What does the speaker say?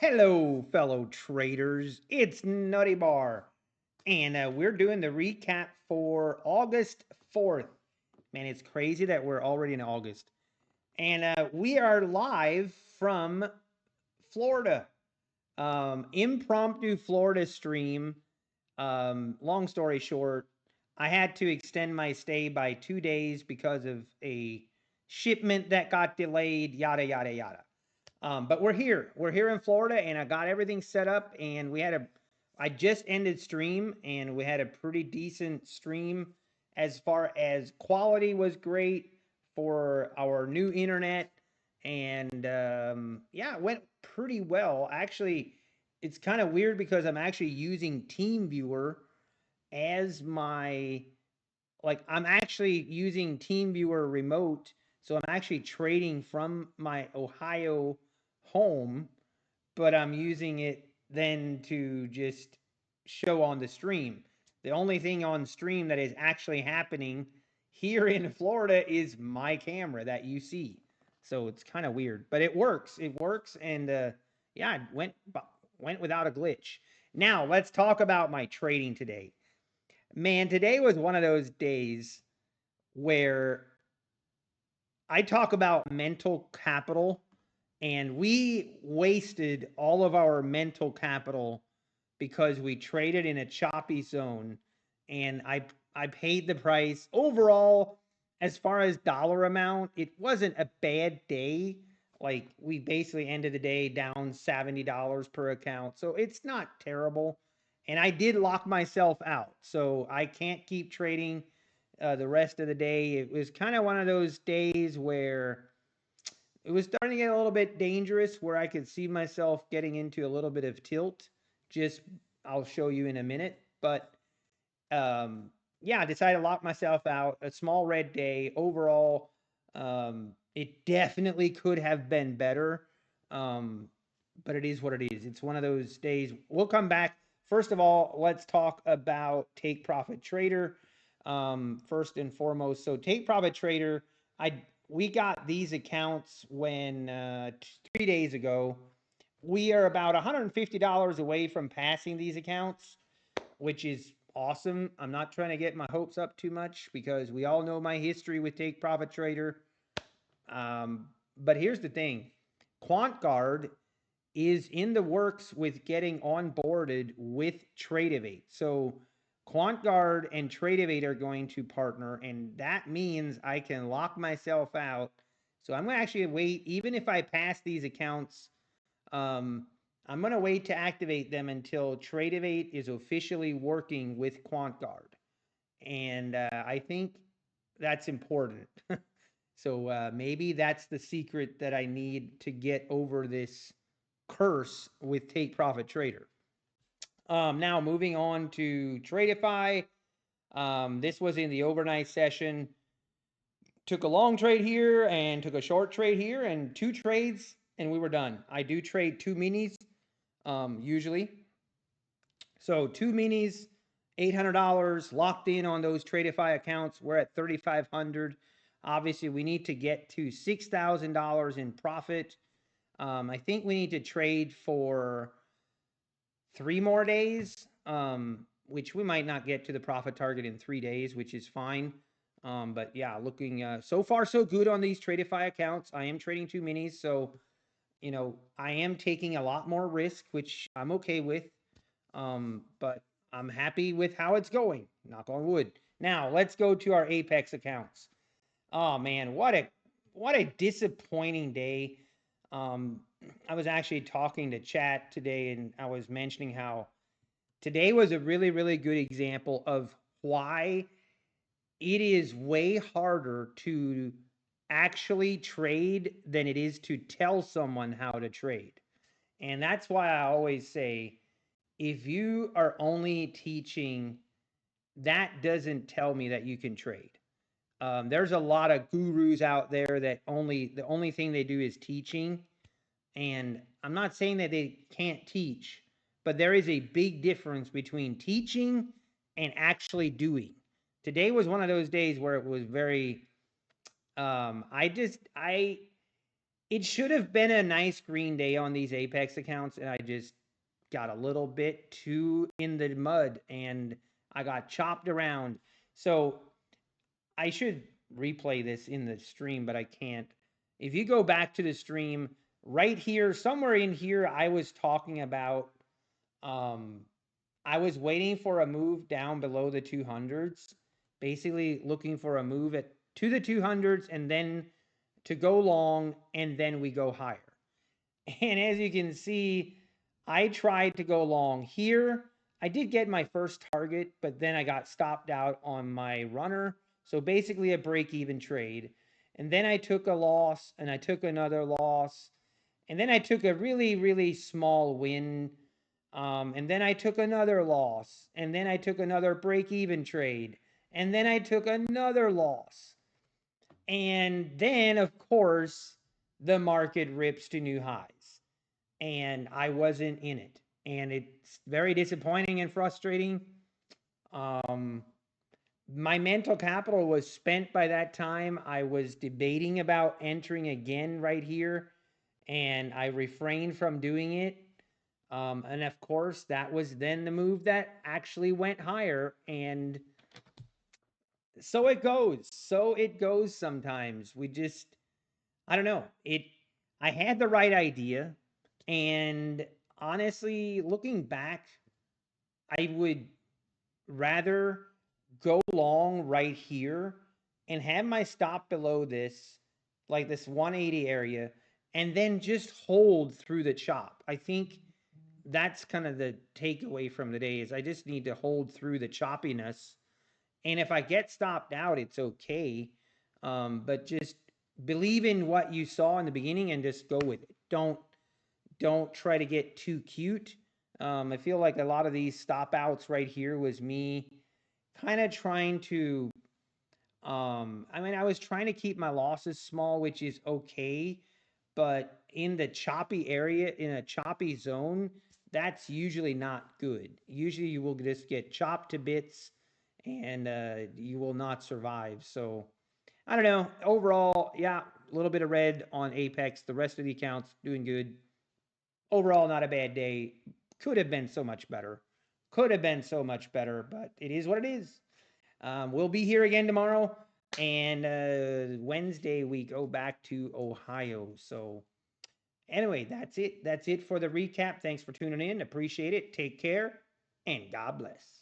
Hello, fellow traders. It's Nutty Bar, and we're doing the recap for August 4th. Man, it's crazy that we're already in August. And we are live from Florida. Impromptu Florida stream. Long story short, I had to extend my stay by 2 days because of a shipment that got delayed, yada, yada, yada. But we're here. We're here in Florida, and I got everything set up. And I just ended stream, and we had a pretty decent stream as far as quality was great for our new internet. And yeah, it went pretty well. Actually, it's kind of weird because I'm actually using TeamViewer as I'm actually using TeamViewer remote, so I'm actually trading from my Ohio home, but I'm using it then to just show on the stream. The only thing on stream that is actually happening here in Florida is my camera that you see. So it's kind of weird, but it works. It works, and yeah, it went without a glitch. Now let's talk about my trading today. Man, today was one of those days where I talk about mental capital, and we wasted all of our mental capital because we traded in a choppy zone, and I paid the price. Overall, as far as dollar amount, it wasn't a bad day. Like, we basically ended the day down $70 per account, so it's not terrible. And I did lock myself out, so I can't keep trading the rest of the day. It was kind of one of those days where it was starting to get a little bit dangerous, where I could see myself getting into a little bit of tilt. Just, I'll show you in a minute. But yeah, I decided to lock myself out. A small red day. Overall, it definitely could have been better. Um, but it is what it is. It's one of those days. We'll come back. First of all, let's talk about Take Profit Trader. First and foremost, so Take Profit Trader, we got these accounts when 3 days ago. We are about $150 away from passing these accounts, which is awesome. I'm not trying to get my hopes up too much because we all know my history with Take Profit Trader. But here's the thing: QuantGuard is in the works with getting onboarded with Tradeivate. So QuantGuard and Tradeivate are going to partner, and that means I can lock myself out. So I'm going to actually wait, even if I pass these accounts, I'm going to wait to activate them until Tradeivate is officially working with QuantGuard. And I think that's important. So maybe that's the secret that I need to get over this curse with Take Profit Trader. Now moving on to Tradeify. This was in the overnight session. Took a long trade here and took a short trade here, and two trades, and we were done. I do trade two minis usually. So two minis, $800 locked in on those Tradeify accounts. We're at 3,500. Obviously, we need to get to $6,000 in profit. I think we need to trade for 3 more days, which we might not get to the profit target in 3 days, which is fine. But yeah, looking so far so good on these Tradeify accounts. I am trading two minis, so I am taking a lot more risk, which I'm okay with. But I'm happy with how it's going. Knock on wood. Now let's go to our Apex accounts. Oh man, what a disappointing day. I was actually talking to chat today, and I was mentioning how today was a really, really good example of why it is way harder to actually trade than it is to tell someone how to trade. And that's why I always say, if you are only teaching, that doesn't tell me that you can trade. There's a lot of gurus out there that the only thing they do is teaching. And I'm not saying that they can't teach, but there is a big difference between teaching and actually doing. Today was one of those days where it was very I It should have been a nice green day on these Apex accounts, and I just got a little bit too in the mud, and I got chopped around. So I should replay this in the stream, but I can't. If you go back to the stream, right here, somewhere in here, I was talking about I was waiting for a move down below the 200s, basically looking for a move to the 200s and then to go long, and then we go higher. And as you can see, I tried to go long here. I did get my first target, but then I got stopped out on my runner. So basically a break-even trade. And then I took a loss, and I took another loss. And then I took a really, really small win. And then I took another loss. And then I took another break-even trade. And then I took another loss. And then, of course, the market rips to new highs. And I wasn't in it. And it's very disappointing and frustrating. My mental capital was spent by that time. I was debating about entering again right here, and I refrained from doing it. And of course, that was then the move that actually went higher. And so it goes. So it goes sometimes. We just, I don't know. I had the right idea. And honestly, looking back, I would rather go long right here and have my stop below this, like this 180 area, and then just hold through the chop. I think that's kind of the takeaway from the day is I just need to hold through the choppiness. And if I get stopped out, it's okay. But just believe in what you saw in the beginning and just go with it. Don't try to get too cute. I feel like a lot of these stop outs right here was me kind of trying to I was trying to keep my losses small, which is okay, but in the choppy area, in a choppy zone, that's usually not good. Usually you will just get chopped to bits, and you will not survive. So I don't know. Overall, yeah, a little bit of red on Apex. The rest of the accounts doing good. Overall, not a bad day. Could have been so much better. Could have been so much better, but it is what it is. We'll be here again tomorrow, and Wednesday we go back to Ohio. So anyway, that's it. That's it for the recap. Thanks for tuning in. Appreciate it. Take care, and God bless.